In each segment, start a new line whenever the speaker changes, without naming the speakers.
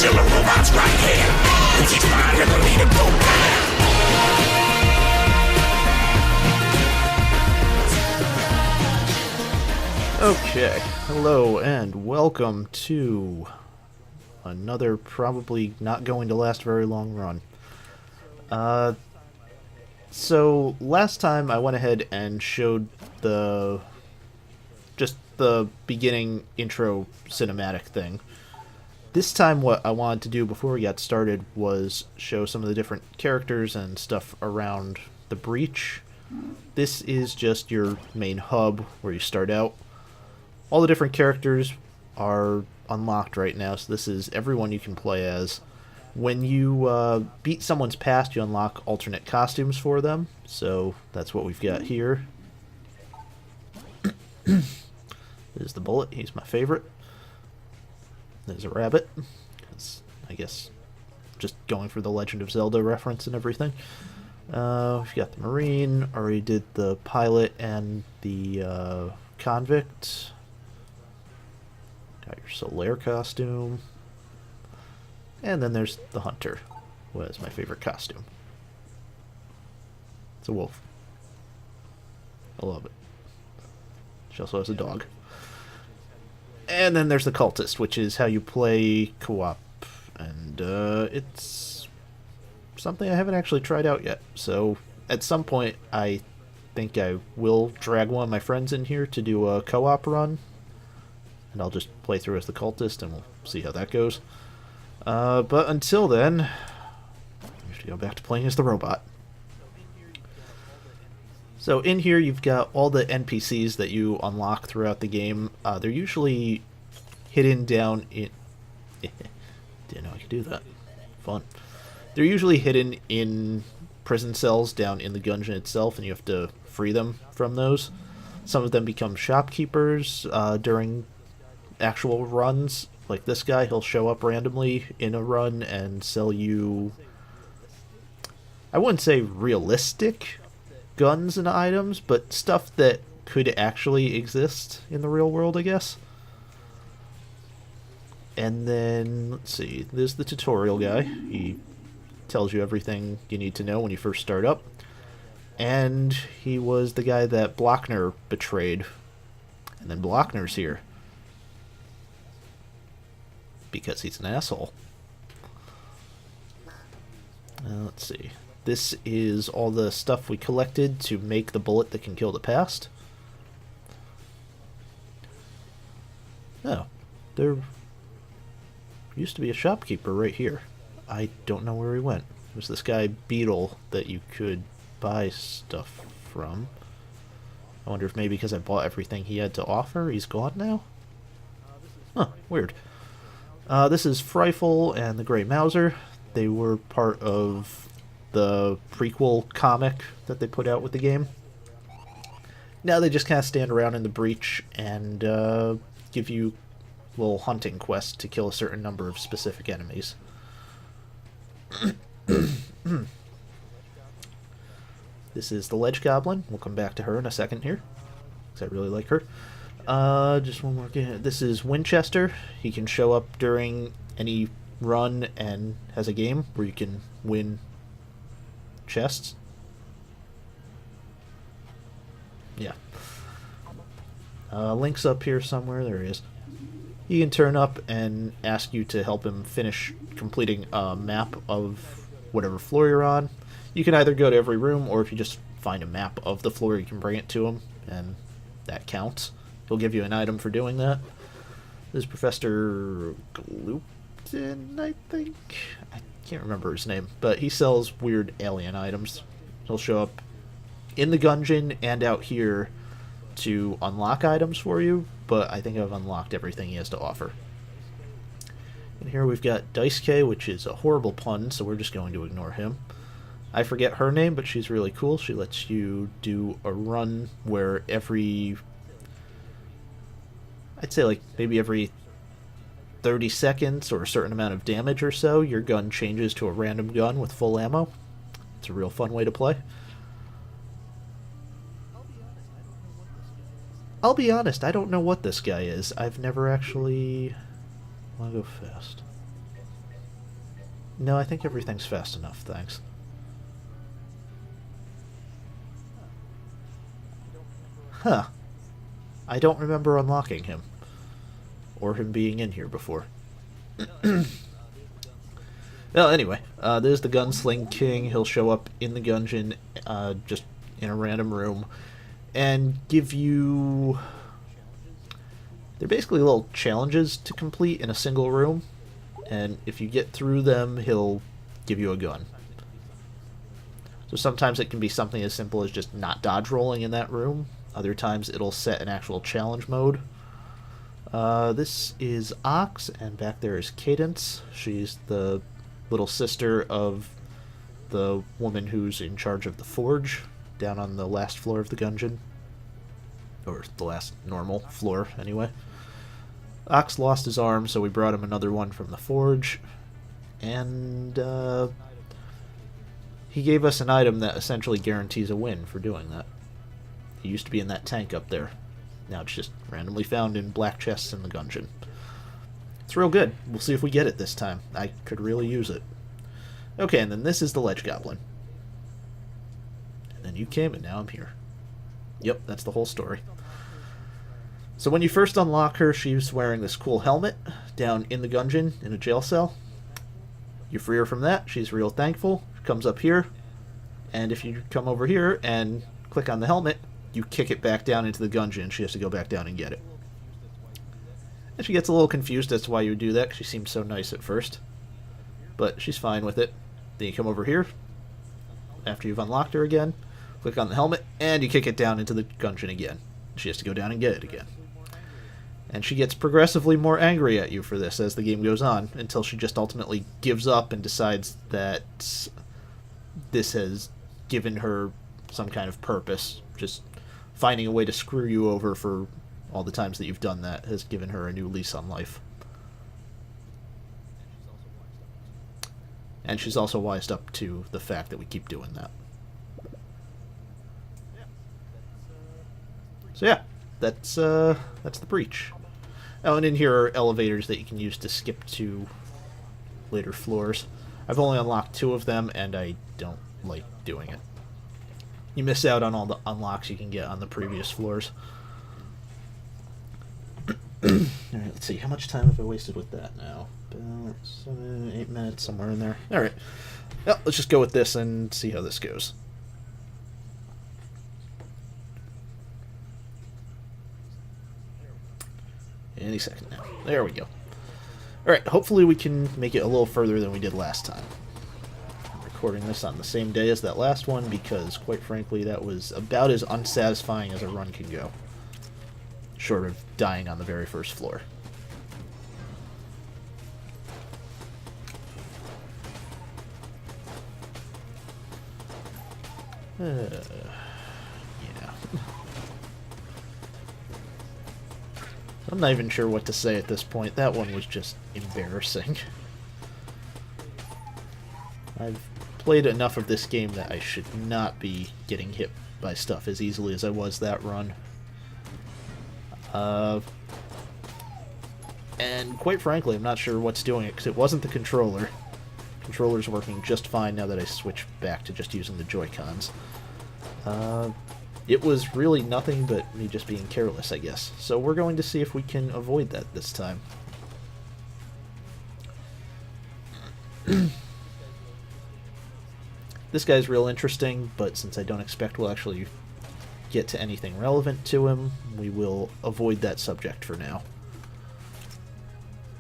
Godzilla robots right here. Cause each mind never need a go back.
Okay, hello and welcome to another probably not going to last very long run. So last time I went ahead and showed just the beginning intro cinematic thing. This time what I wanted to do before we got started was show some of the different characters and stuff around the breach. This is just your main hub where you start out. All the different characters are unlocked right now, so this is everyone you can play as. When you beat someone's past, you unlock alternate costumes for them, so that's what we've got here. There's the bullet, he's my favorite. There's a rabbit, I guess just going for the Legend of Zelda reference and everything. We've got the Marine, already did the pilot and the convict. Got your Solaire costume. And then there's the Hunter, was my favorite costume. It's a wolf. I love it. She also has a dog. And then there's the Cultist, which is how you play co-op. And it's something I haven't actually tried out yet. So at some point I think I will drag one of my friends in here to do a co-op run. And I'll just play through as the Cultist, and we'll see how that goes. But until then, we have to go back to playing as the robot. So in here you've got all the NPCs that you unlock throughout the game. They're usually hidden down in... Didn't know I could do that. Fun. They're usually hidden in prison cells down in the Gungeon itself, and you have to free them from those. Some of them become shopkeepers during actual runs. Like this guy, he'll show up randomly in a run and sell you, I wouldn't say realistic guns and items, but stuff that could actually exist in the real world, I guess. And then, let's see, there's the tutorial guy. He tells you everything you need to know when you first start up. And he was the guy that Blockner betrayed. And then Blockner's here. Because he's an asshole. Let's see. This is all the stuff we collected to make the bullet that can kill the past. Oh, there used to be a shopkeeper right here. I don't know where he went. It was this guy Beetle that you could buy stuff from. I wonder if maybe because I bought everything he had to offer, he's gone now? Huh, weird. This is Freifel and the Grey Mouser. They were part of the prequel comic that they put out with the game. Now they just kind of stand around in the breach and give you little hunting quests to kill a certain number of specific enemies. This is the Ledge Goblin. We'll come back to her in a second here, because I really like her. Just one more game. This is Winchester. He can show up during any run and has a game where you can win chests. Yeah. Link's up here somewhere. There he is. He can turn up and ask you to help him finish completing a map of whatever floor you're on. You can either go to every room, or if you just find a map of the floor, you can bring it to him, and that counts. He'll give you an item for doing that. This is Professor Glupton, I think? I can't remember his name, but he sells weird alien items. He'll show up in the Gungeon and out here to unlock items for you, but I think I've unlocked everything he has to offer. And here we've got Dice K, which is a horrible pun, so we're just going to ignore him. I forget her name, but she's really cool. She lets you do a run where I'd say like maybe every 30 seconds or a certain amount of damage or so, your gun changes to a random gun with full ammo. It's a real fun way to play. I'll be honest, I don't know what this guy is. I've never actually... I want to go fast. No, I think everything's fast enough, thanks. Huh. I don't remember unlocking him. Or him being in here before. Well, anyway, there's the Gunsling King. He'll show up in the Gungeon, just in a random room, and give you... They're basically little challenges to complete in a single room, and if you get through them, he'll give you a gun. So sometimes it can be something as simple as just not dodge rolling in that room. Other times it'll set an actual challenge mode. This is Ox, and back there is Cadence. She's the little sister of the woman who's in charge of the forge down on the last floor of the Gungeon. Or the last normal floor, anyway. Ox lost his arm, so we brought him another one from the forge. And he gave us an item that essentially guarantees a win for doing that. He used to be in that tank up there. Now it's just randomly found in black chests in the Gungeon. It's real good. We'll see if we get it this time. I could really use it. Okay, and then this is the Ledge Goblin. And then you came, and now I'm here. Yep, that's the whole story. So when you first unlock her, she's wearing this cool helmet down in the Gungeon in a jail cell. You free her from that. She's real thankful. She comes up here, and if you come over here and click on the helmet, you kick it back down into the Gungeon. She has to go back down and get it. And she gets a little confused as to why you would do that, because she seems so nice at first. But she's fine with it. Then you come over here, after you've unlocked her again, click on the helmet, and you kick it down into the Gungeon again. She has to go down and get it again. And she gets progressively more angry at you for this as the game goes on, until she just ultimately gives up and decides that this has given her some kind of purpose. Just finding a way to screw you over for all the times that you've done that has given her a new lease on life. And she's also wised up to the fact that we keep doing that. So yeah, that's the breach. Oh, and in here are elevators that you can use to skip to later floors. I've only unlocked 2 of them, and I don't like doing it. You miss out on all the unlocks you can get on the previous floors. Alright, let's see. How much time have I wasted with that now? About 8 minutes, somewhere in there. Alright. Well, let's just go with this and see how this goes. Any second now. There we go. Alright, hopefully we can make it a little further than we did last time. I'm recording this on the same day as that last one because, quite frankly, that was about as unsatisfying as a run can go. Short of dying on the very first floor. Yeah. I'm not even sure what to say at this point. That one was just embarrassing. I've played enough of this game that I should not be getting hit by stuff as easily as I was that run. And quite frankly, I'm not sure what's doing it, because it wasn't the controller. The controller's working just fine now that I switched back to just using the Joy-Cons. It was really nothing but me just being careless, I guess. So we're going to see if we can avoid that this time. This guy's real interesting, but since I don't expect we'll actually get to anything relevant to him, we will avoid that subject for now.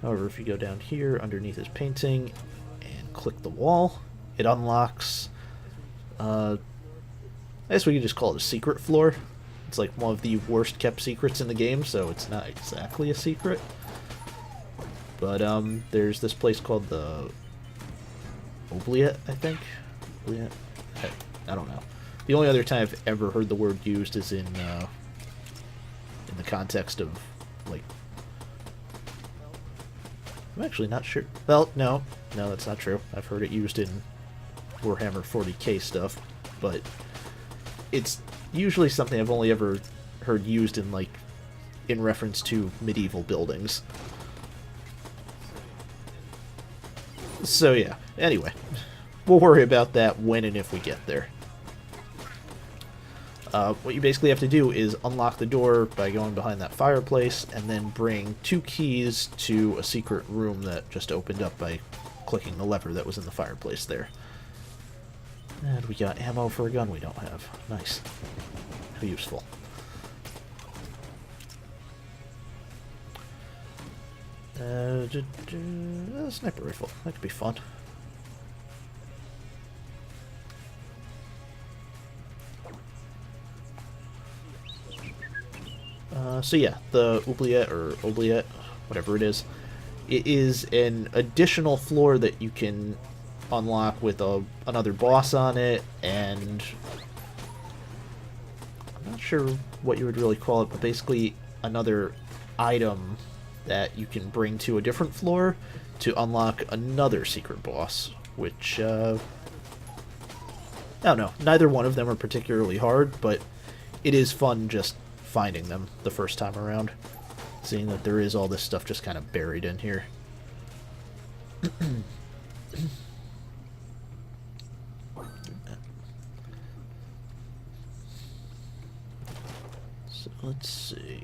However, if you go down here underneath his painting and click the wall, it unlocks, I guess we could just call it a secret floor. It's like one of the worst kept secrets in the game, so it's not exactly a secret. But there's this place called the Oubliette, I think. Oubliette? I don't know. The only other time I've ever heard the word used is in the context of, like... I'm actually not sure. Well, no, that's not true. I've heard it used in Warhammer 40k stuff, but it's usually something I've only ever heard used in, like, in reference to medieval buildings. So yeah, anyway, we'll worry about that when and if we get there. What you basically have to do is unlock the door by going behind that fireplace, and then bring 2 keys to a secret room that just opened up by clicking the lever that was in the fireplace there. And we got ammo for a gun we don't have. Nice. How useful. Sniper rifle. That could be fun. So yeah, the oubliette, or oubliette, whatever it is an additional floor that you can unlock with another boss on it, and I'm not sure what you would really call it, but basically another item that you can bring to a different floor to unlock another secret boss, which, I don't know, neither one of them are particularly hard, but it is fun just finding them the first time around, seeing that there is all this stuff just kind of buried in here. So let's see.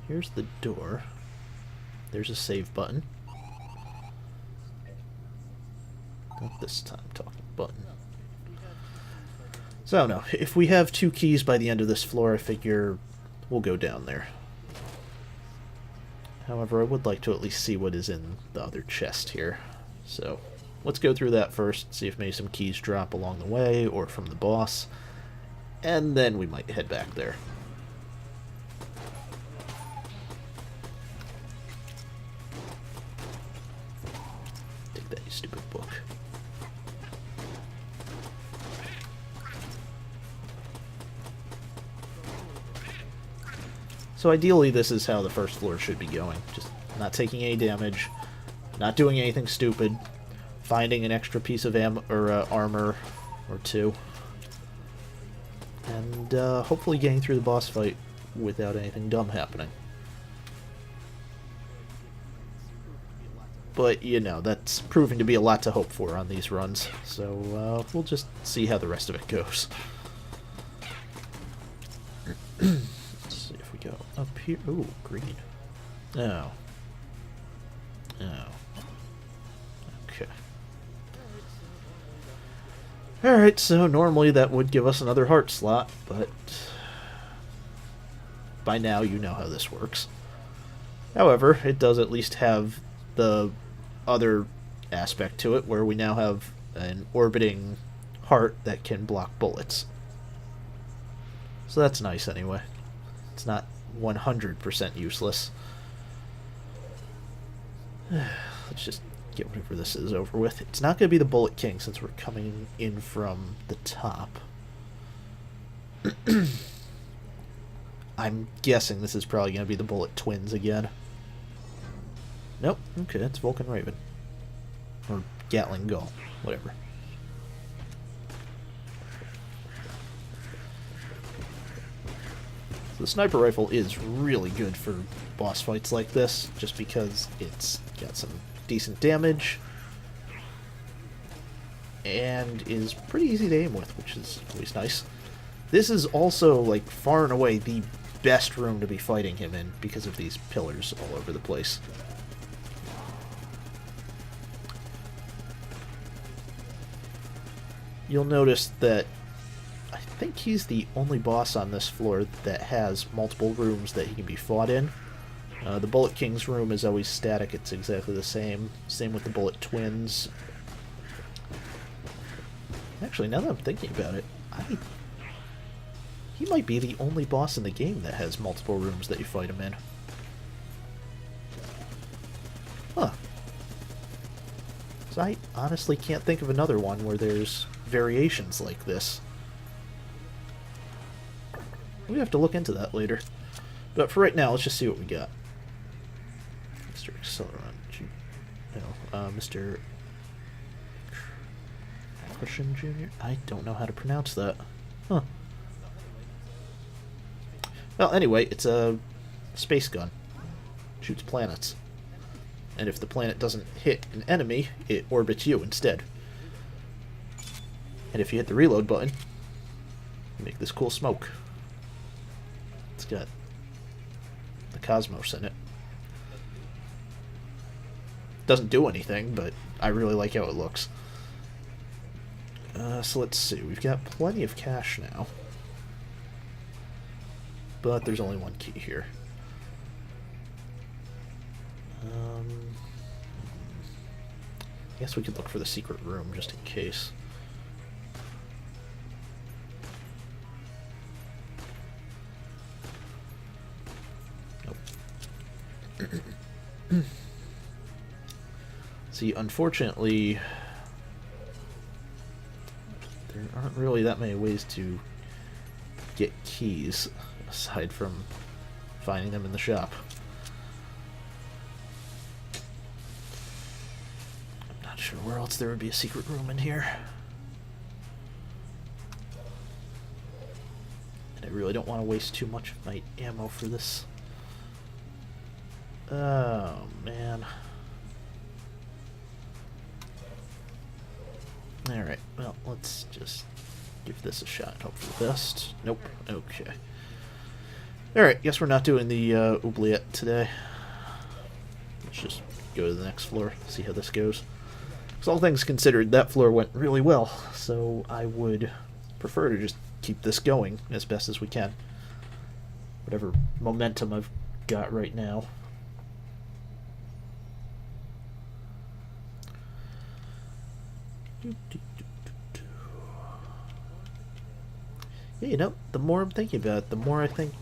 Here's the door. There's a save button. Not this time talking button. So I don't know. If we have 2 keys by the end of this floor, I figure we'll go down there. However, I would like to at least see what is in the other chest here. So let's go through that first, see if maybe some keys drop along the way or from the boss, and then we might head back there. Take that, you stupid book. So ideally, this is how the first floor should be going. Just not taking any damage, not doing anything stupid, finding an extra piece of armor or 2, and hopefully getting through the boss fight without anything dumb happening. But, you know, that's proving to be a lot to hope for on these runs, so we'll just see how the rest of it goes. Go up here. Ooh, green. Oh. Oh. Okay. Alright, so normally that would give us another heart slot, but by now you know how this works. However, it does at least have the other aspect to it, where we now have an orbiting heart that can block bullets. So that's nice anyway. It's not 100% useless. Let's just get whatever this is over with. It's not going to be the Bullet King since we're coming in from the top. I'm guessing this is probably going to be the Bullet Twins again. Nope. Okay, it's Vulcan Raven. Or Gatling Gull. Whatever. The sniper rifle is really good for boss fights like this, just because it's got some decent damage and is pretty easy to aim with, which is always nice. This is also, like, far and away the best room to be fighting him in because of these pillars all over the place. You'll notice that I think he's the only boss on this floor that has multiple rooms that he can be fought in. The Bullet King's room is always static, it's exactly the same. Same with the Bullet Twins. Actually, now that I'm thinking about it, he might be the only boss in the game that has multiple rooms that you fight him in. Huh. So I honestly can't think of another one where there's variations like this. We have to look into that later. But for right now, let's just see what we got. Mr. Acceleron. No, Mr. Christian Jr.? I don't know how to pronounce that. Huh. Well, anyway, it's a space gun. Shoots planets. and if the planet doesn't hit an enemy, it orbits you instead. And if you hit the reload button, you make this cool smoke. It's got the cosmos in it. Doesn't do anything, but I really like how it looks. So let's see. We've got plenty of cash now. But there's only one key here. I guess we could look for the secret room just in case. Nope. See, unfortunately, there aren't really that many ways to get keys aside from finding them in the shop. I'm not sure where else there would be a secret room in here. And I really don't want to waste too much of my ammo for this. Oh, man. Alright, well, let's just give this a shot and hope for the best. Nope. Okay. Alright, guess we're not doing the oubliette today. Let's just go to the next floor, see how this goes. Because all things considered, that floor went really well, so I would prefer to just keep this going as best as we can. Whatever momentum I've got right now. Yeah, you know, the more I'm thinking about it, the more I think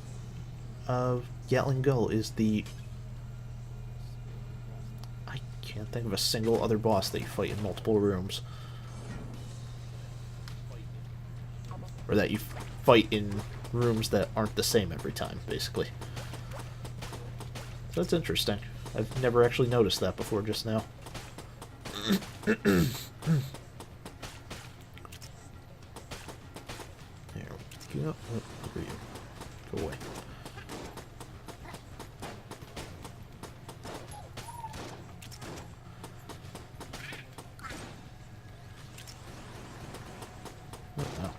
Gatling Gull is the... I can't think of a single other boss that you fight in multiple rooms. Or that you fight in rooms that aren't the same every time, basically. So that's interesting. I've never actually noticed that before just now. Go. Oh, where are you? Go away. Oh, no.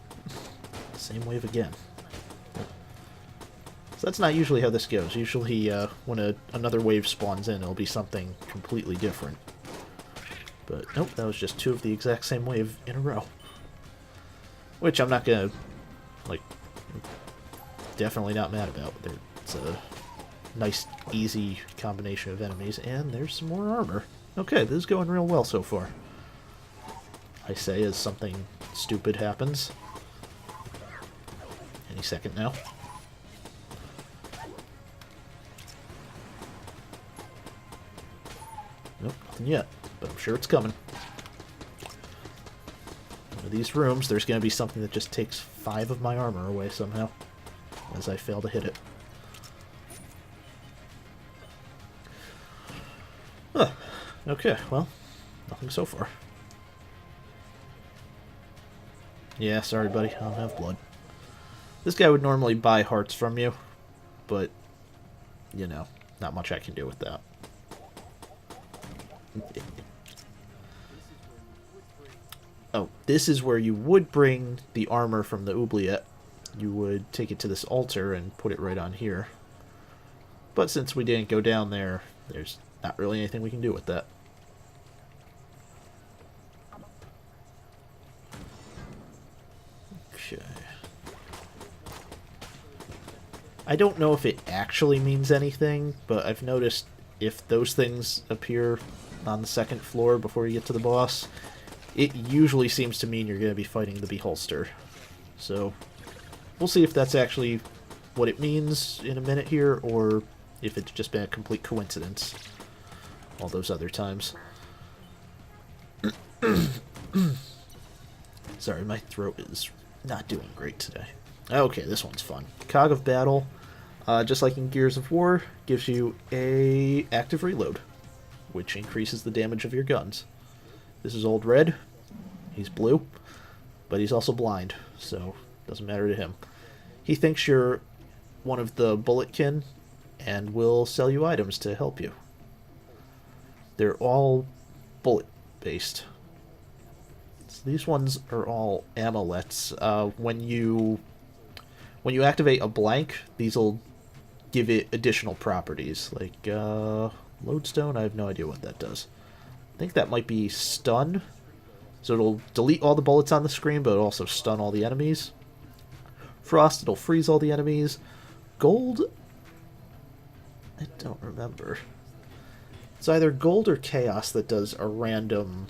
Same wave again. So that's not usually how this goes. Usually when another wave spawns in, it'll be something completely different. But nope, that was just two of the exact same wave in a row. Which I'm not gonna... like, definitely not mad about. It's a nice, easy combination of enemies, and there's some more armor. Okay, this is going real well so far. I say as something stupid happens. Any second now. Nope, nothing yet, but I'm sure it's coming. One of these rooms, there's going to be something that just takes 5 of my armor away somehow, as I fail to hit it. Huh. Okay, well, nothing so far. Yeah, sorry buddy, I don't have blood. This guy would normally buy hearts from you, but, you know, not much I can do with that. Oh, this is where you would bring the armor from the oubliette. You would take it to this altar and put it right on here. But since we didn't go down there, there's not really anything we can do with that. Okay. I don't know if it actually means anything, but I've noticed if those things appear on the second floor before you get to the boss, it usually seems to mean you're going to be fighting the Beholster. So, we'll see if that's actually what it means in a minute here, or if it's just been a complete coincidence all those other times. Sorry, my throat is not doing great today. Okay, this one's fun. Cog of Battle, just like in Gears of War, gives you a active reload, which increases the damage of your guns. This is Old Red. He's blue, but he's also blind, so doesn't matter to him. He thinks you're one of the Bulletkin and will sell you items to help you. they're all bullet-based. So these ones are all amulets. When you activate a blank, these will give it additional properties. Like, lodestone, I have no idea what that does. I think that might be stun. So it'll delete all the bullets on the screen, but it'll also stun all the enemies. Frost, it'll freeze all the enemies. Gold, I don't remember. It's either gold or chaos that does a random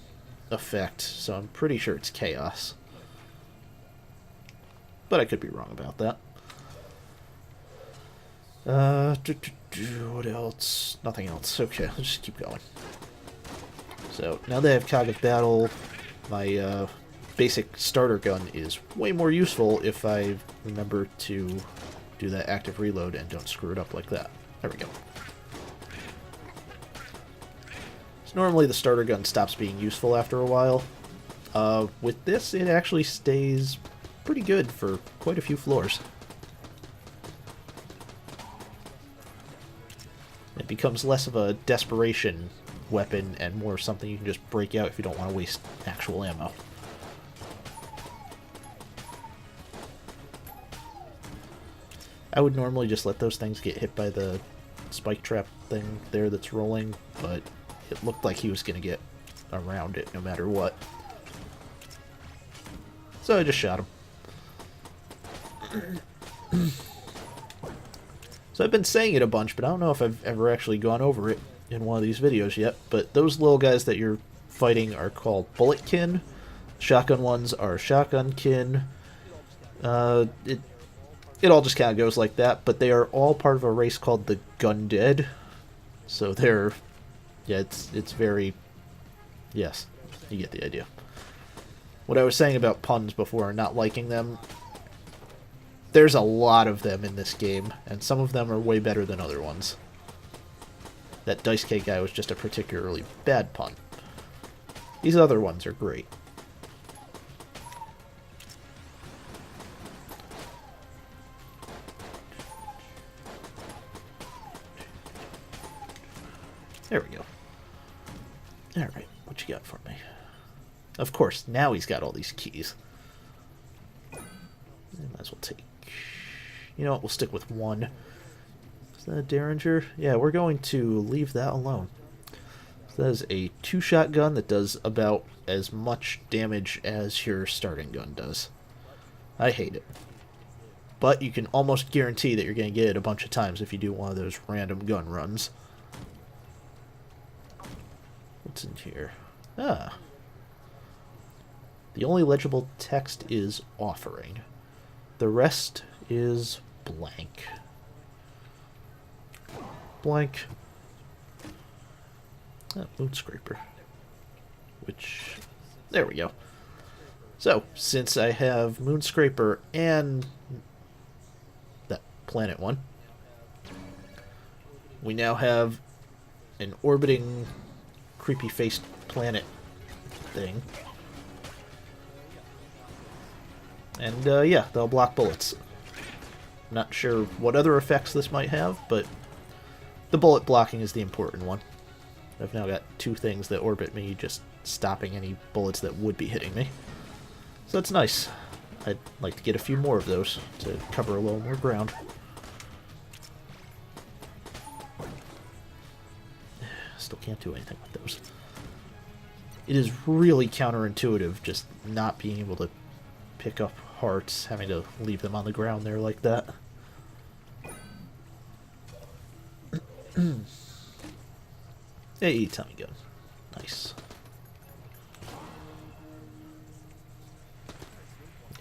effect, so I'm pretty sure it's chaos. But I could be wrong about that. What else? Nothing else. Okay, let's just keep going. So, now that I have Cog of Battle, my basic starter gun is way more useful if I remember to do that active reload and don't screw it up like that. There we go. So normally the starter gun stops being useful after a while. With this, it actually stays pretty good for quite a few floors. It becomes less of a desperation weapon and more something you can just break out if you don't want to waste actual ammo. I would normally just let those things get hit by the spike trap thing there that's rolling, but it looked like he was going to get around it no matter what. So I just shot him. So I've been saying it a bunch, but I don't know if I've ever actually gone over it in one of these videos yet. But those little guys that you're fighting are called bulletkin. Shotgun ones are shotgunkin. It all just kind of goes like that, but they are all part of a race called the Gundead. So they're... yeah, it's very... yes, you get the idea. What I was saying about puns before, not liking them, there's a lot of them in this game, and some of them are way better than other ones. That Dice Cake guy was just a particularly bad pun. These other ones are great. There we go. Alright, what you got for me? Of course, now he's got all these keys. Might as well take... you know what, we'll stick with one. Is that a Derringer? Yeah, we're going to leave that alone. So that is a two-shot gun that does about as much damage as your starting gun does. I hate it. But you can almost guarantee that you're going to get it a bunch of times if you do one of those random gun runs. What's in here? Ah. The only legible text is offering. The rest is blank. Blank. Oh, Moonscraper. Which... there we go. So, since I have Moonscraper and that planet one, we now have an orbiting creepy-faced planet thing. And, yeah, they'll block bullets. Not sure what other effects this might have, but the bullet blocking is the important one. I've now got two things that orbit me, just stopping any bullets that would be hitting me. So that's nice. I'd like to get a few more of those to cover a little more ground. Still can't do anything with those. It is really counterintuitive just not being able to pick up hearts, having to leave them on the ground there like that. Hey, Tommy gun. Nice.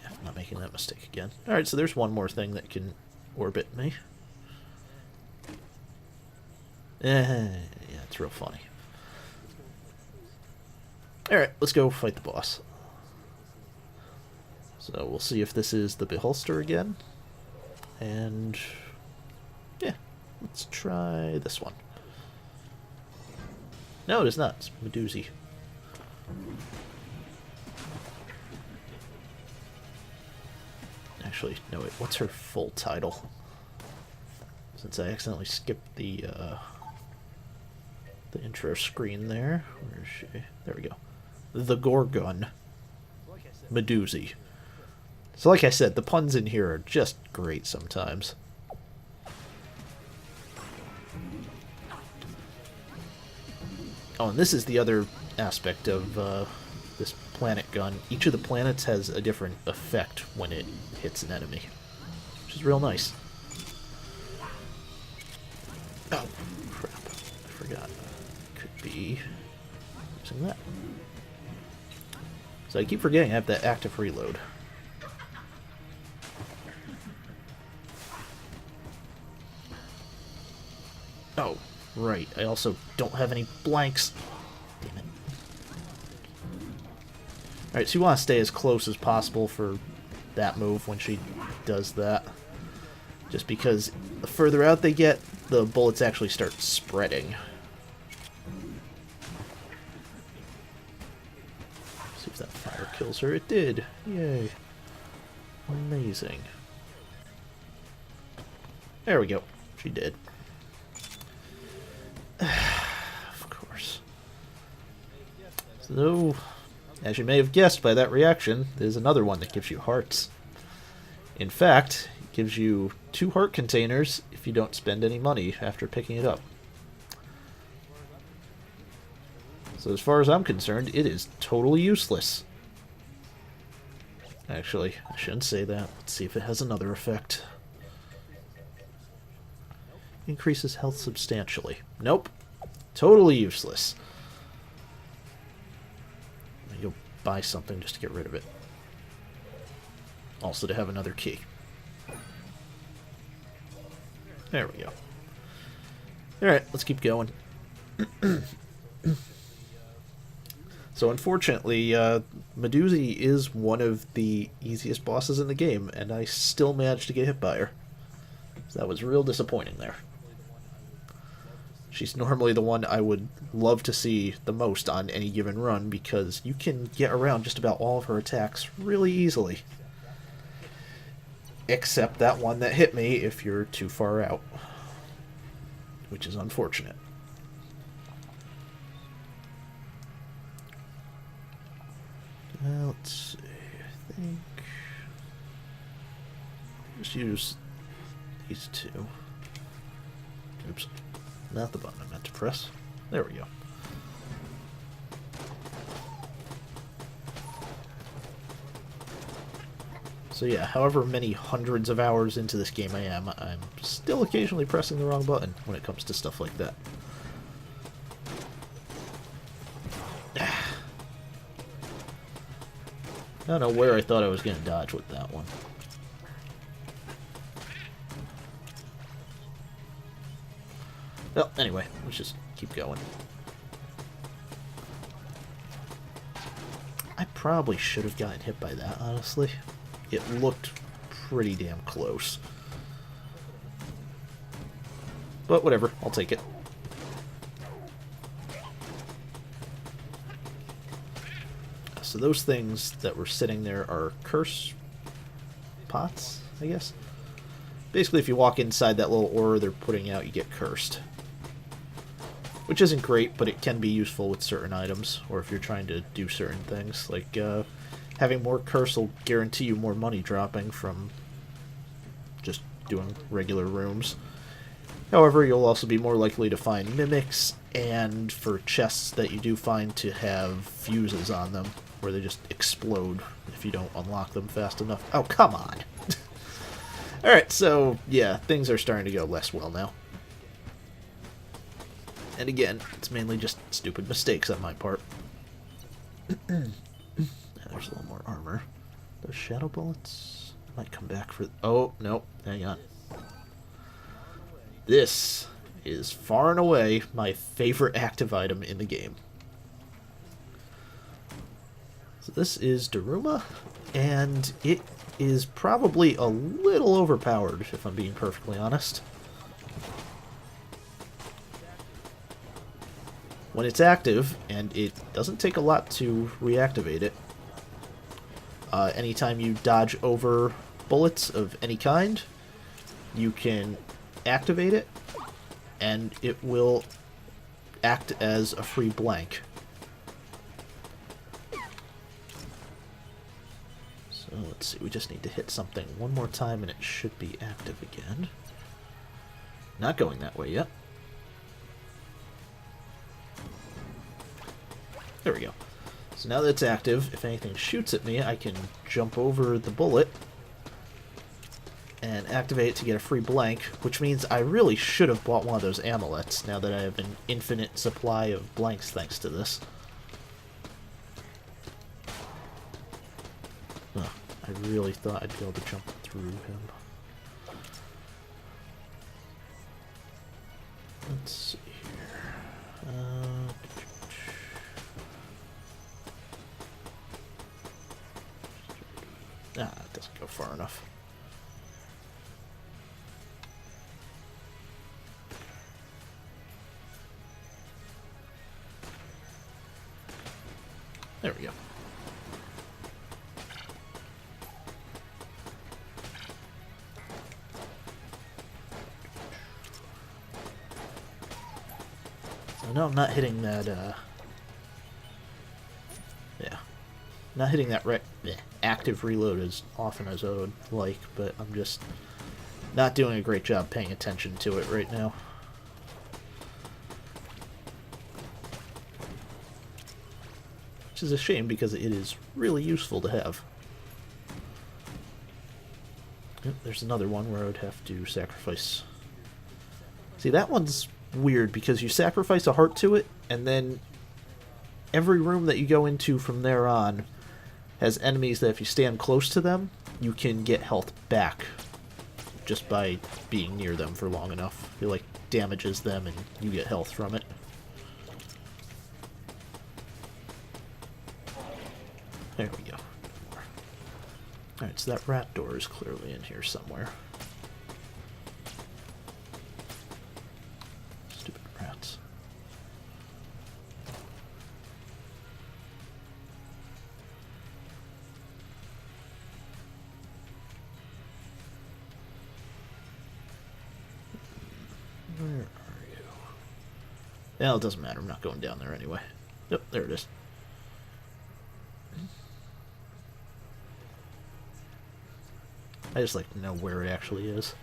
Yeah, I'm not making that mistake again. Alright, so there's one more thing that can orbit me. Yeah, it's real funny. Alright, let's go fight the boss. So we'll see if this is the Beholster again. And yeah, let's try this one. No, it is not. It's Medusi. Actually, no, wait. What's her full title? Since I accidentally skipped the the intro screen there. Where is she? There we go. The Gorgon. Medusi. So like I said, the puns in here are just great sometimes. Oh, and this is the other aspect of this planet gun. Each of the planets has a different effect when it hits an enemy, which is real nice. Oh, crap. I forgot. Could be using that. So I keep forgetting I have that active reload. Oh, right. I also don't have any blanks. Damn it. Alright, so you want to stay as close as possible for that move when she does that. Just because the further out they get, the bullets actually start spreading. See if that fire kills her. It did. Yay. Amazing. There we go. She did. Of course. So, as you may have guessed by that reaction, there's another one that gives you hearts. In fact, it gives you 2 heart containers if you don't spend any money after picking it up. So as far as I'm concerned, it is totally useless. Actually, I shouldn't say that. Let's see if it has another effect. Increases health substantially. Nope. Totally useless. You'll buy something just to get rid of it. Also to have another key. There we go. Alright, let's keep going. So unfortunately, Medusi is one of the easiest bosses in the game, and I still managed to get hit by her. So that was real disappointing there. She's normally the one I would love to see the most on any given run, because you can get around just about all of her attacks really easily. Except that one that hit me if you're too far out. Which is unfortunate. Let's see, I think... just use these 2. Oops. Not the button I meant to press. There we go. So yeah, however many hundreds of hours into this game I am, I'm still occasionally pressing the wrong button when it comes to stuff like that. I don't know where I thought I was going to dodge with that one. Well, anyway, let's just keep going. I probably should have gotten hit by that, honestly. It looked pretty damn close. But whatever, I'll take it. So those things that were sitting there are curse pots, I guess? Basically, if you walk inside that little aura they're putting out, you get cursed. Which isn't great, but it can be useful with certain items, or if you're trying to do certain things. Like, having more curse will guarantee you more money dropping from just doing regular rooms. However, you'll also be more likely to find mimics, and for chests that you do find to have fuses on them, where they just explode if you don't unlock them fast enough. Oh, come on! Alright, so, yeah, things are starting to go less well now. And again, it's mainly just stupid mistakes on my part. There's a little more armor. Those shadow bullets might come back for... oh, no, hang on. This is far and away my favorite active item in the game. So this is Daruma, and it is probably a little overpowered, if I'm being perfectly honest. When it's active, and it doesn't take a lot to reactivate it, anytime you dodge over bullets of any kind, you can activate it, and it will act as a free blank. So let's see, we just need to hit something one more time and it should be active again. Not going that way yet. There we go. So now that it's active, if anything shoots at me, I can jump over the bullet and activate it to get a free blank, which means I really should have bought one of those amulets now that I have an infinite supply of blanks thanks to this. Huh, I really thought I'd be able to jump through him. Let's see here. It doesn't go far enough. There we go. So no, I'm not hitting that, yeah. Not hitting that active reload as often as I would like, but I'm just not doing a great job paying attention to it right now. Which is a shame because it is really useful to have. Yep, there's another one where I would have to sacrifice. See, that one's weird because you sacrifice a heart to it, and then every room that you go into from there on has enemies that if you stand close to them, you can get health back just by being near them for long enough. It like damages them and you get health from it. There we go. Alright, so that rat door is clearly in here somewhere. Stupid rats. Where are you? Well, it doesn't matter. I'm not going down there anyway. Yep, there it is. I just like to know where it actually is.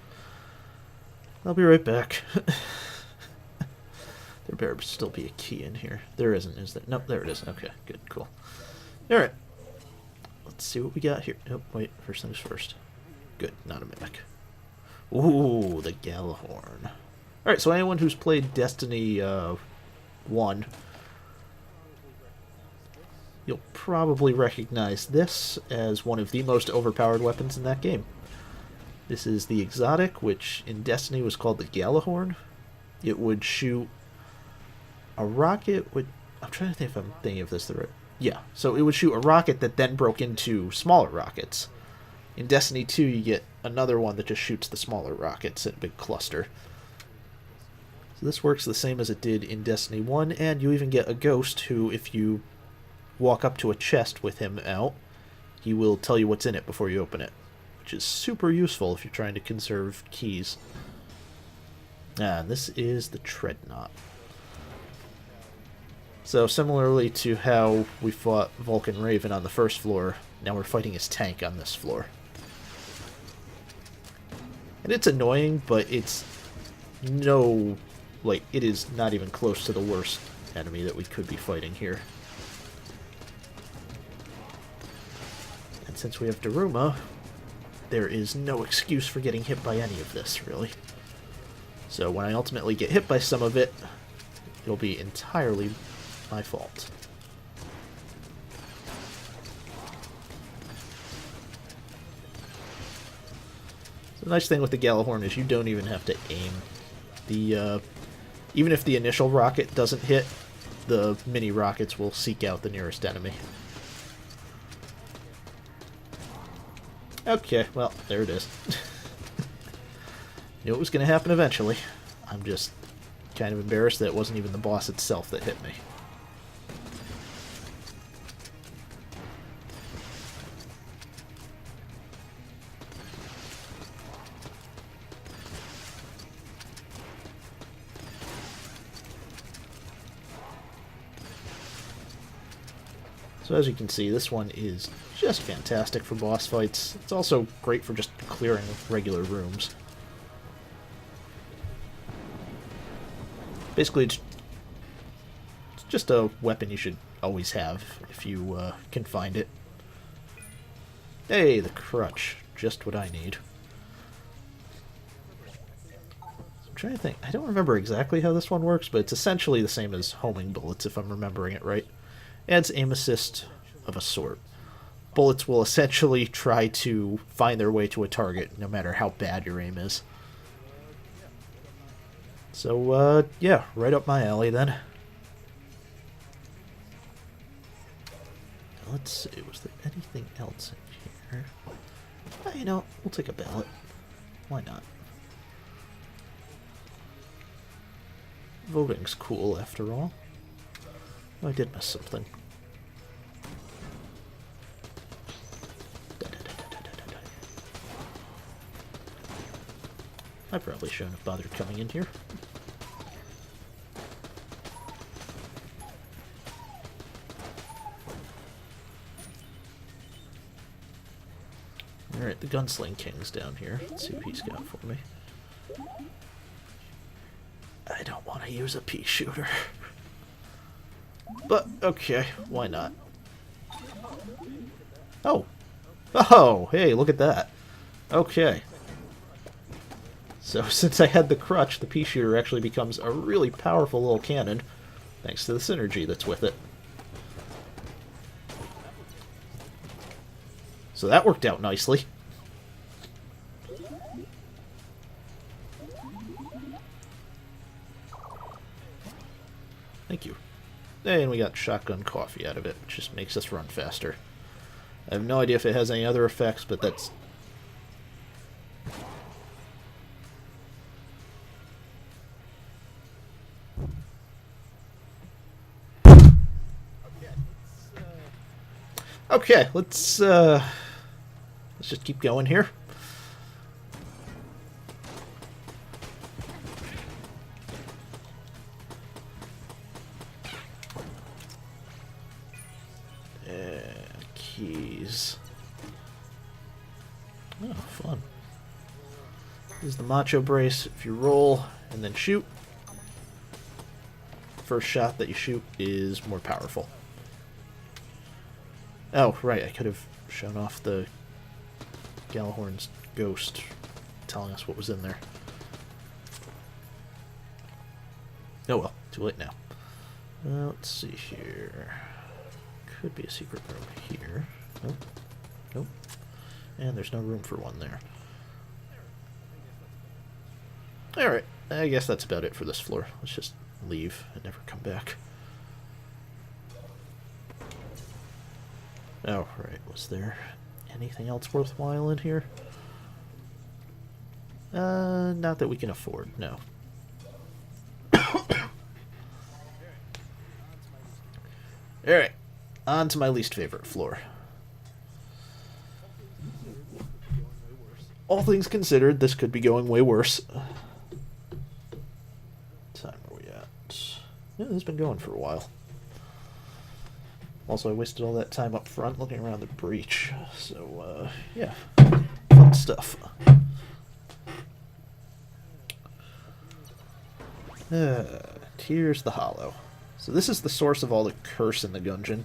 I'll be right back. There better still be a key in here. There isn't, is there? Nope, there it is. Okay, good, cool. Alright. Let's see what we got here. Nope, wait, first things first. Good, not a mimic. Ooh, the Galahorn. Alright, so anyone who's played Destiny 1, you'll probably recognize this as one of the most overpowered weapons in that game. This is the exotic, which in Destiny was called the Galahorn. It would shoot a rocket with... I'm trying to think if I'm thinking of this the right... Yeah, so it would shoot a rocket that then broke into smaller rockets. In Destiny 2, you get another one that just shoots the smaller rockets in a big cluster. So this works the same as it did in Destiny 1, and you even get a ghost who, if you walk up to a chest with him out, he will tell you what's in it before you open it, which is super useful if you're trying to conserve keys. And this is the Treadnought. So similarly to how we fought Vulcan Raven on the first floor, now we're fighting his tank on this floor. And it's annoying, but it's no... like, it is not even close to the worst enemy that we could be fighting here. And since we have Daruma, there is no excuse for getting hit by any of this, really. So when I ultimately get hit by some of it, it'll be entirely my fault. The nice thing with the Galahorn is you don't even have to aim. The even if the initial rocket doesn't hit, the mini rockets will seek out the nearest enemy. Okay, well, there it is. Knew it was going to happen eventually. I'm just kind of embarrassed that it wasn't even the boss itself that hit me. So as you can see, this one is just fantastic for boss fights. It's also great for just clearing regular rooms. Basically, it's just a weapon you should always have if you can find it. Hey, the crutch. Just what I need. I'm trying to think. I don't remember exactly how this one works, but it's essentially the same as homing bullets, if I'm remembering it right. Adds aim assist of a sort. Bullets will essentially try to find their way to a target, no matter how bad your aim is. So, yeah, right up my alley then. Let's see, was there anything else in here? Oh, you know, we'll take a ballot. Why not? Voting's cool, after all. Oh, I did miss something. I probably shouldn't have bothered coming in here. Alright, the Gunsling King's down here. Let's see what he's got for me. I don't want to use a pea shooter. But, okay, why not? Oh! Oh, hey, look at that. Okay. So, since I had the crutch, the pea shooter actually becomes a really powerful little cannon, thanks to the synergy that's with it. So that worked out nicely. Thank you. And we got shotgun coffee out of it, which just makes us run faster. I have no idea if it has any other effects, but that's... Okay, let's just keep going here. Keys. Oh, fun. This is the macho brace. If you roll and then shoot, first shot that you shoot is more powerful. Oh, right, I could have shown off the Galahorn's ghost telling us what was in there. Oh well, too late now. Let's see here. Could be a secret room here. Nope. Nope. And there's no room for one there. Alright, I guess that's about it for this floor. Let's just leave and never come back. Oh, right. Was there anything else worthwhile in here? Not that we can afford, no. Alright. On to my least favorite floor. All things considered, this could be going way worse. What time are we at? Yeah, this has been going for a while. Also, I wasted all that time up front looking around the breach. So, yeah. Fun stuff. Here's the Hollow. So this is the source of all the curse in the Gungeon.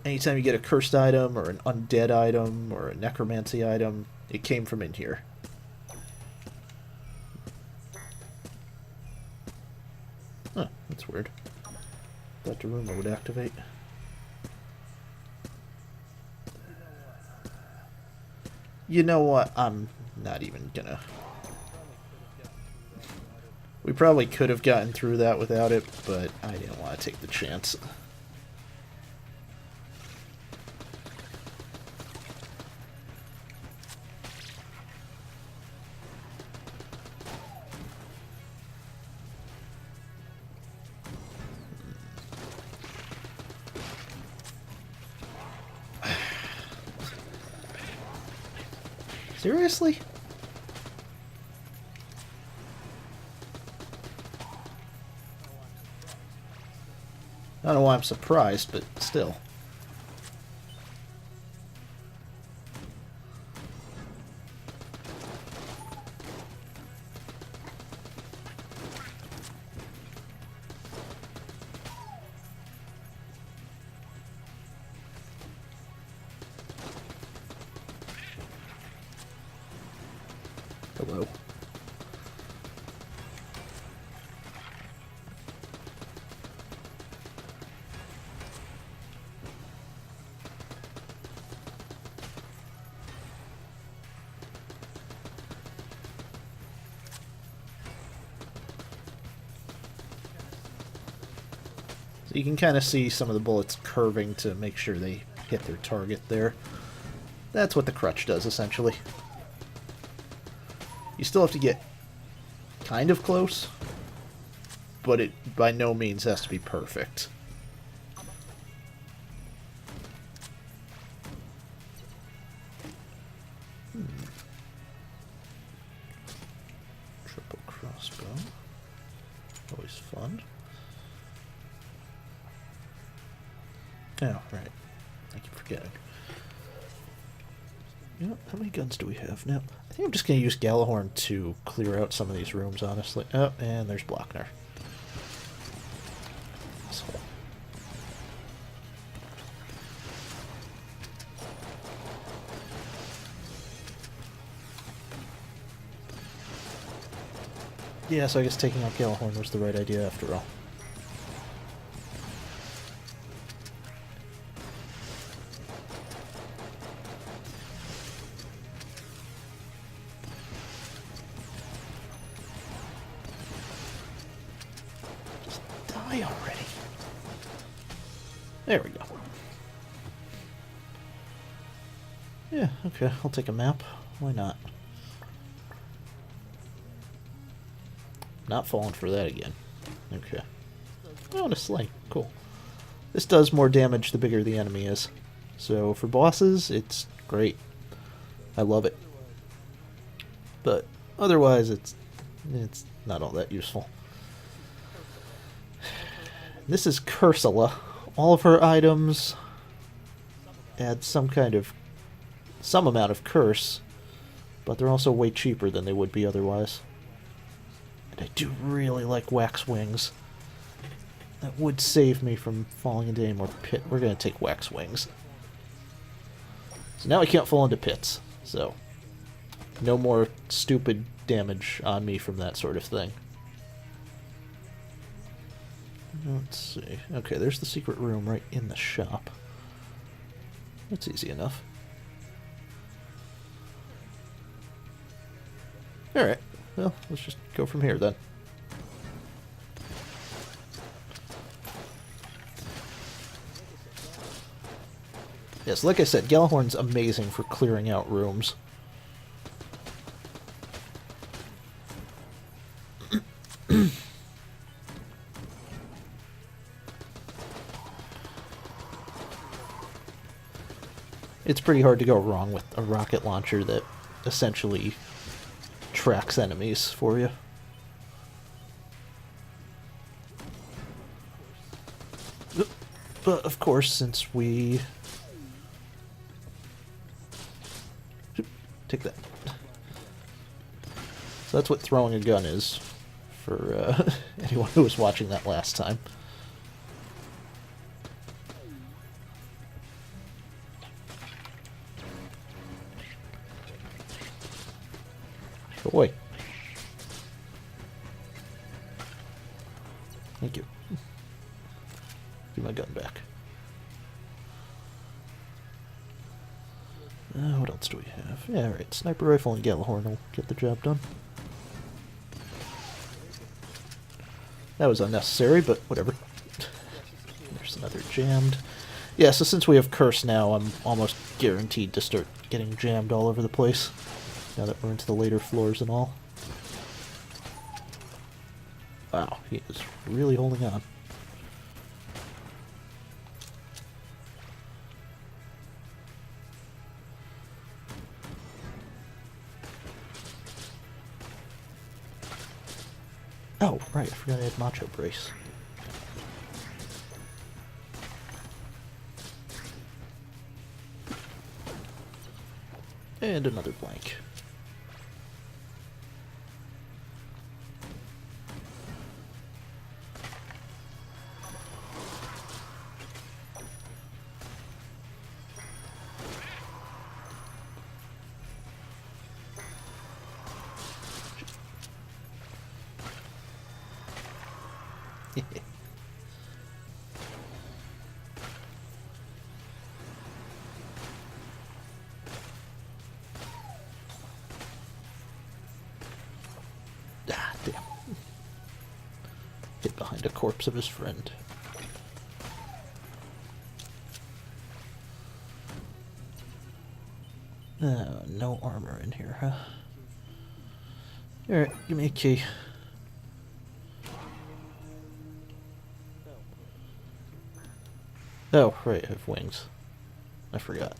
Anytime you get a cursed item, or an undead item, or a necromancy item, it came from in here. Huh, that's weird. Thought the rumor would activate. You know what? I'm not even gonna... We probably could have gotten through that without it, but I didn't want to take the chance. Seriously? I don't know why I'm surprised, but still. Hello. So you can kind of see some of the bullets curving to make sure they hit their target there. That's what the crutch does, essentially. You still have to get kind of close, but it by no means has to be perfect. Triple crossbow. Always fun. Oh, right. I keep forgetting. You know, how many guns do we have now? I think I'm just going to use Galahorn to clear out some of these rooms, honestly. Oh, and there's Blockner. Asshole. Yeah, so I guess taking out Galahorn was the right idea after all. Already. There we go. Yeah, okay, I'll take a map. Why not? Not falling for that again. Okay. Oh, and a sling. Cool. This does more damage the bigger the enemy is. So for bosses, it's great. I love it. But otherwise, it's not all that useful. This is Cursula. All of her items add some amount of curse, but they're also way cheaper than they would be otherwise. And I do really like wax wings. That would save me from falling into any more pit. We're going to take wax wings. So now I can't fall into pits. So no more stupid damage on me from that sort of thing. Let's see. Okay, there's the secret room right in the shop. That's easy enough. Alright, well, let's just go from here then. Yes, like I said, Galahorn's amazing for clearing out rooms. It's pretty hard to go wrong with a rocket launcher that essentially tracks enemies for you. But of course, since we... Take that. So that's what throwing a gun is, for anyone who was watching that last time. Go away. Thank you. Give my gun back. What else do we have? Yeah, alright. Sniper rifle and Galahorn will get the job done. That was unnecessary, but whatever. There's another jammed. Yeah, so since we have Curse now, I'm almost guaranteed to start getting jammed all over the place. Now that we're into the later floors and all. Wow, he is really holding on. Oh, right, I forgot I had Macho Brace. And another blank. behind a corpse of his friend. No armor in here, huh? Alright, give me a key. Oh, right, I have wings. I forgot.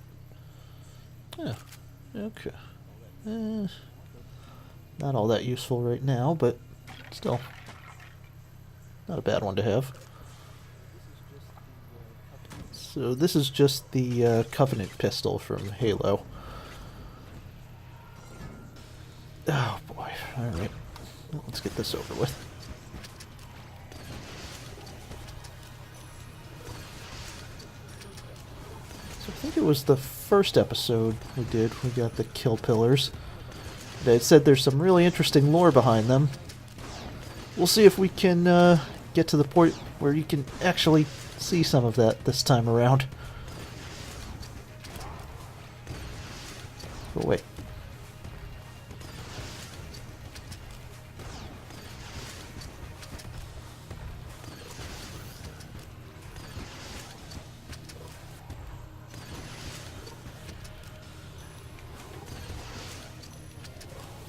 Oh, okay. Not all that useful right now, but still. Not a bad one to have. So this is just the Covenant pistol from Halo. Oh boy, alright. Well, let's get this over with. So I think it was the first episode we did. We got the kill pillars. They said there's some really interesting lore behind them. We'll see if we can get to the point where you can actually see some of that this time around. Oh wait.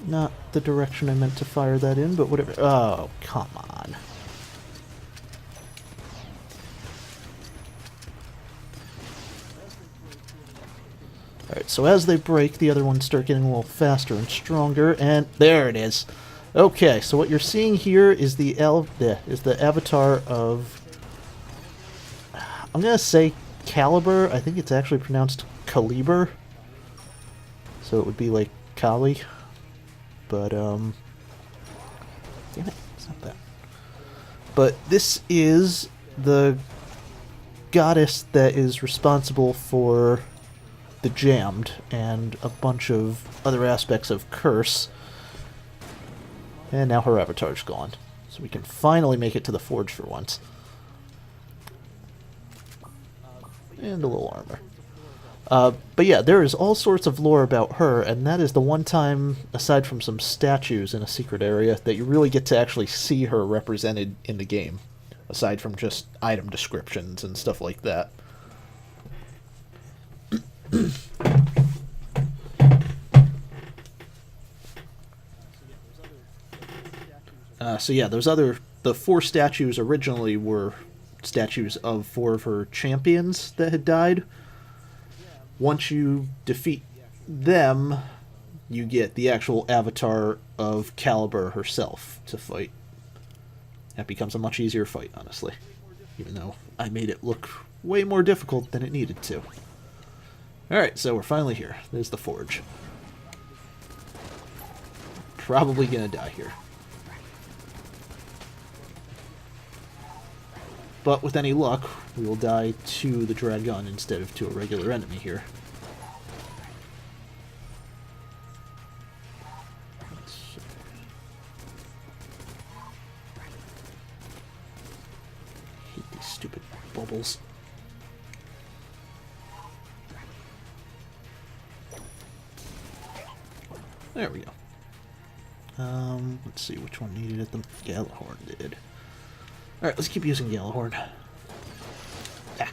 Not the direction I meant to fire that in, but whatever. Oh, come on. Alright, so as they break, the other ones start getting a little faster and stronger, and there it is. Okay, so what you're seeing here is the avatar of... I'm gonna say Caliber. I think it's actually pronounced Caliber. So it would be like Kali. But, damn it, it's not that. But this is the goddess that is responsible for the Jammed and a bunch of other aspects of Curse. And now her avatar's gone. So we can finally make it to the Forge for once. And a little armor. But yeah, there is all sorts of lore about her, and that is the one time, aside from some statues in a secret area, that you really get to actually see her represented in the game, aside from just item descriptions and stuff like that. So yeah, the 4 statues originally were statues of 4 of her champions that had died. Once you defeat them, you get the actual avatar of Caliber herself to fight. That becomes a much easier fight, honestly. Even though I made it look way more difficult than it needed to. Alright, so we're finally here. There's the Forge. Probably gonna die here. But with any luck, we will die to the Dragon instead of to a regular enemy here. I hate these stupid bubbles. There we go. Let's see which one needed it. The Galahorn did. Alright, let's keep using Galahorn. Ah.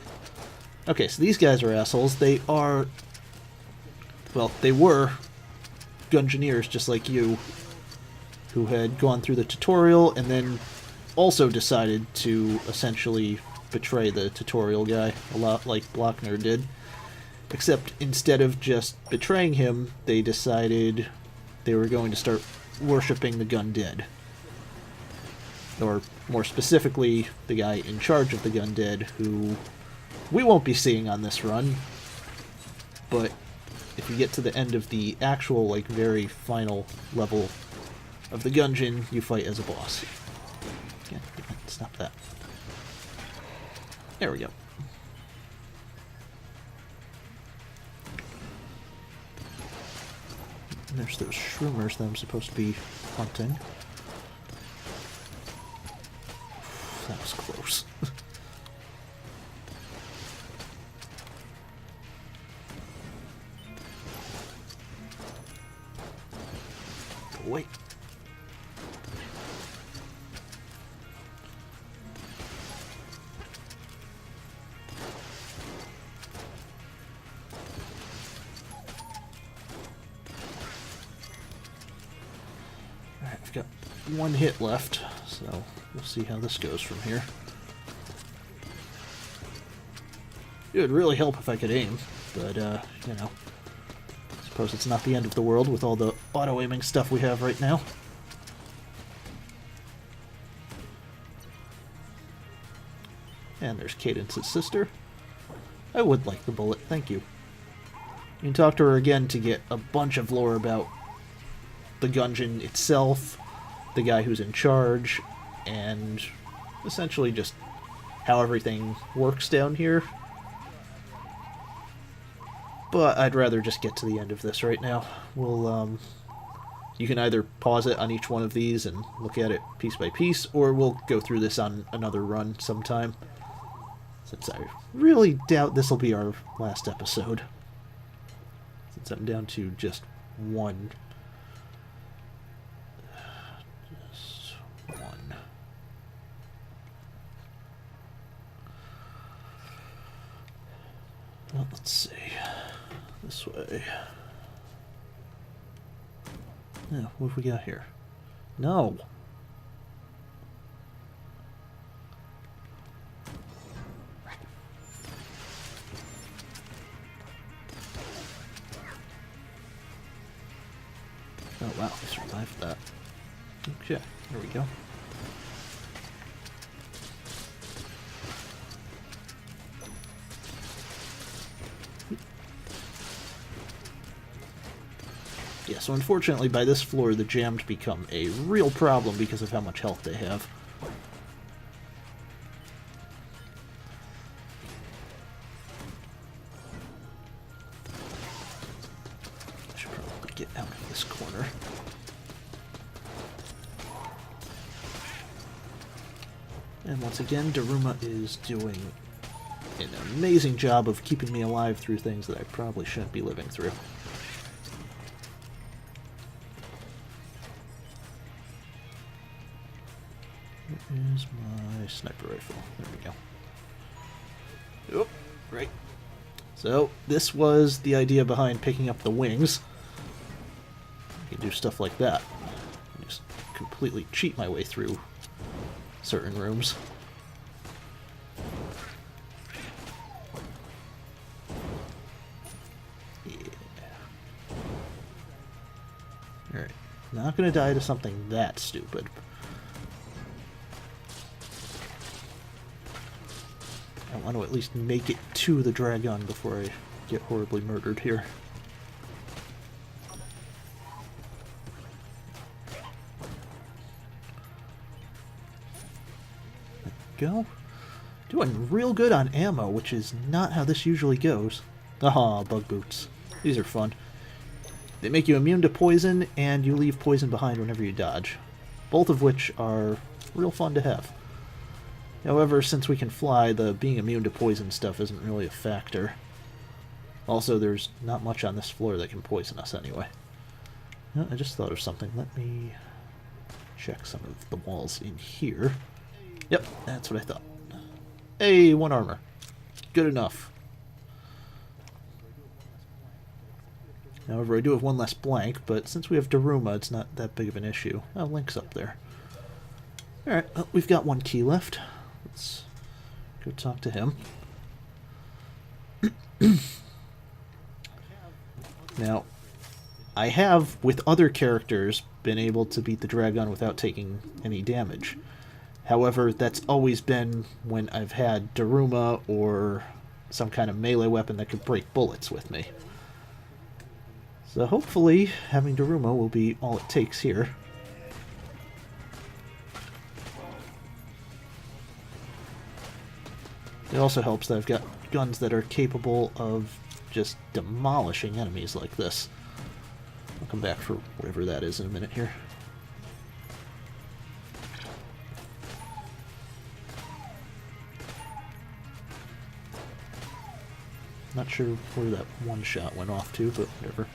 Okay, so these guys are assholes. They are... Well, they were Gungeoneers just like you, who had gone through the tutorial and then also decided to essentially betray the tutorial guy, a lot like Blockner did. Except instead of just betraying him, they decided they were going to start worshipping the Gundead. Or, more specifically, the guy in charge of the Gundead, who we won't be seeing on this run. But if you get to the end of the actual, like, very final level of the Gungeon, you fight as a boss. Yeah, stop that. There we go. And there's those shroomers that I'm supposed to be hunting. That was close. Wait. one hit left, so we'll see how this goes from here. It would really help if I could aim, but, you know, I suppose it's not the end of the world with all the auto-aiming stuff we have right now. And there's Cadence's sister. I would like the bullet, thank you. You can talk to her again to get a bunch of lore about the Gungeon itself, the guy who's in charge, and essentially just how everything works down here. But I'd rather just get to the end of this right now. We'll, you can either pause it on each one of these and look at it piece by piece, or we'll go through this on another run sometime. Since I really doubt this will be our last episode. Since I'm down to just one. Just one. Well, let's see. This way. Yeah, what have we got here? No! Oh wow, I survived that. Okay, there we go. Yeah, so unfortunately by this floor the jammed become a real problem because of how much health they have. I should probably get out of this corner. And once again, Daruma is doing an amazing job of keeping me alive through things that I probably shouldn't be living through. Where's my sniper rifle? There we go. Oh, right. So, this was the idea behind picking up the wings. I can do stuff like that. Just completely cheat my way through certain rooms. Yeah. Alright. Not gonna die to something that stupid. I want to at least make it to the Dragon before I get horribly murdered here. There we go. Doing real good on ammo, which is not how this usually goes. Aha, bug boots. These are fun. They make you immune to poison, and you leave poison behind whenever you dodge. Both of which are real fun to have. However, since we can fly, the being immune to poison stuff isn't really a factor. Also, there's not much on this floor that can poison us anyway. Oh, I just thought of something. Let me check some of the walls in here. Yep, that's what I thought. Hey, one armor. Good enough. However, I do have one less blank, but since we have Daruma, it's not that big of an issue. Oh, Link's up there. Alright, well, we've got one key left. Let's go talk to him. Now, I have, with other characters, been able to beat the Dragon without taking any damage. However, that's always been when I've had Daruma or some kind of melee weapon that could break bullets with me. So hopefully, having Daruma will be all it takes here. It also helps that I've got guns that are capable of just demolishing enemies like this. I'll come back for whatever that is in a minute here. Not sure where that one shot went off to, but whatever.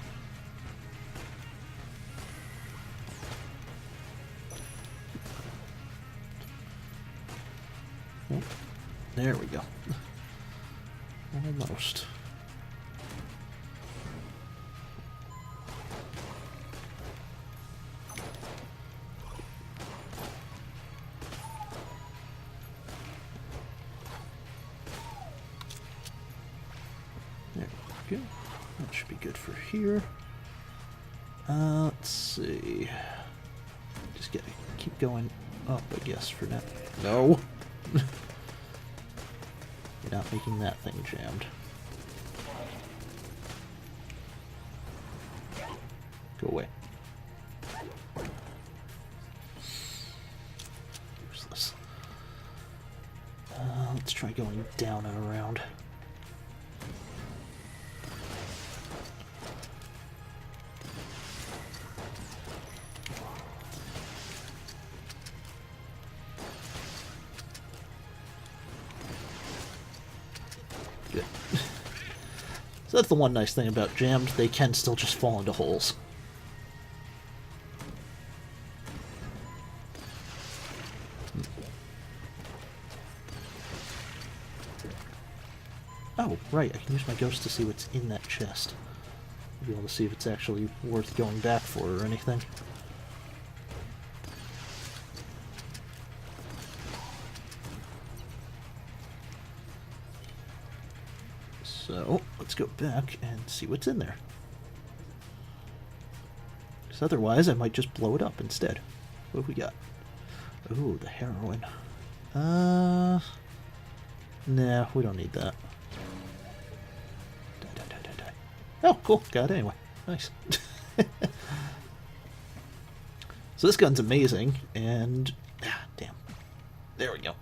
Oh, there we go. Almost. Okay, that should be good for here. Let's see. Just gotta keep going up, I guess, for now. No! You're not making that thing jammed. Go away. Useless. Let's try going down and around. Good. So that's the one nice thing about jammed, they can still just fall into holes. Oh, right, I can use my ghost to see what's in that chest. I'll be able to see if it's actually worth going back for or anything. So, let's go back and see what's in there. Because otherwise, I might just blow it up instead. What have we got? Ooh, the heroin. Nah, we don't need that. Oh, cool. Got it anyway. Nice. So this gun's amazing, and... damn. There we go.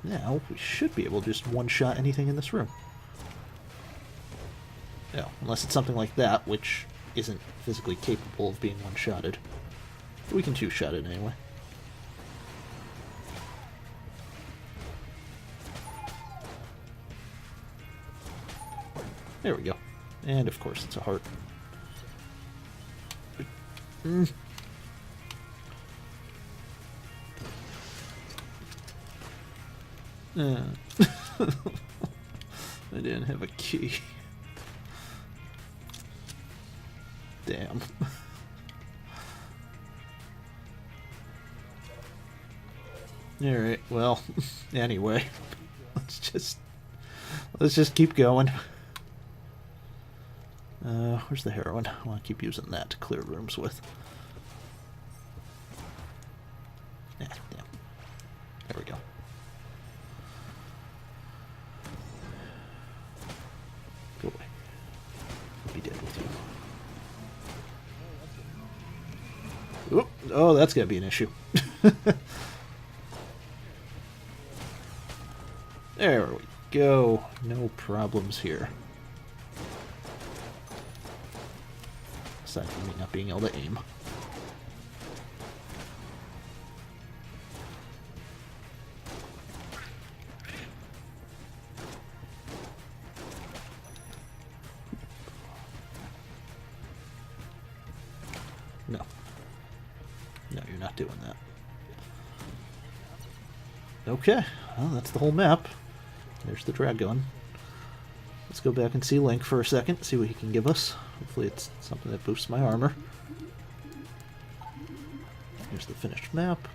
Now, we should be able to just one-shot anything in this room. No, unless it's something like that, which isn't physically capable of being one-shotted. We can two-shot it anyway. There we go. And of course it's a heart. I didn't have a key. Damn. Alright, well, anyway. Let's just keep going. Where's the heroin? I want to keep using that to clear rooms with. Yeah, damn. There we go. Go away. I'll be dead with you. Oop. Oh, that's gonna be an issue. There we go. No problems here. Aside from me not being able to aim. No. No, you're not doing that. Okay, well, that's the whole map. There's the dragon. Let's go back and see Link for a second, see what he can give us. Hopefully it's something that boosts my armor. Here's the finished map.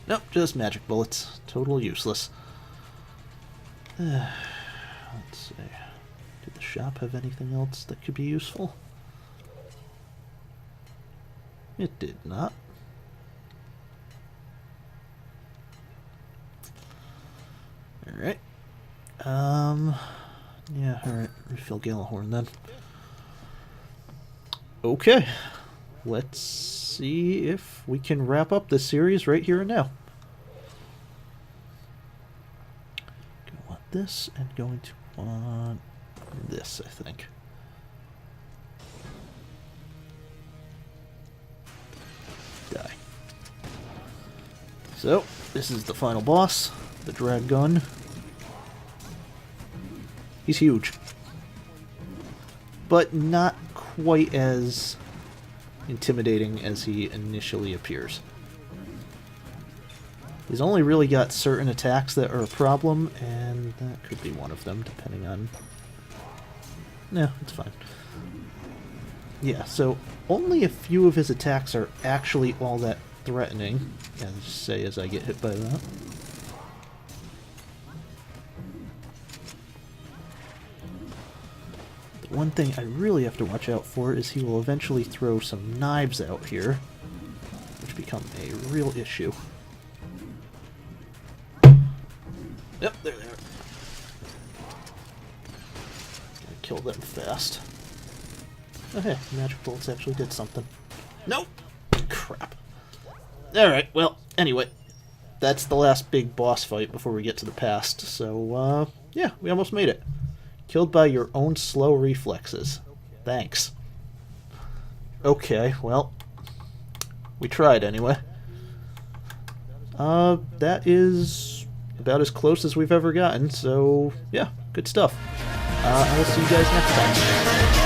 Nope, just magic bullets. Total useless. Let's see. Did the shop have anything else that could be useful? It did not. Alright. Yeah, alright. Refill Galahorn then. Okay. Let's see if we can wrap up this series right here and now. Gonna want this and going to want this, I think. Die. So, this is the final boss, the dragon. He's huge. But not quite as intimidating as he initially appears. He's only really got certain attacks that are a problem, and that could be one of them, depending on... No, it's fine. Yeah, so only a few of his attacks are actually all that threatening, as I get hit by that. one thing I really have to watch out for is he will eventually throw some knives out here, which become a real issue. Yep, there they are. Gotta kill them fast. Oh hey, magic bullets actually did something. Nope! Crap. Alright, well, anyway. That's the last big boss fight before we get to the past. So, yeah, we almost made it. Killed by your own slow reflexes. Thanks. Okay, well, we tried anyway. That is about as close as we've ever gotten, so yeah, good stuff. I'll see you guys next time.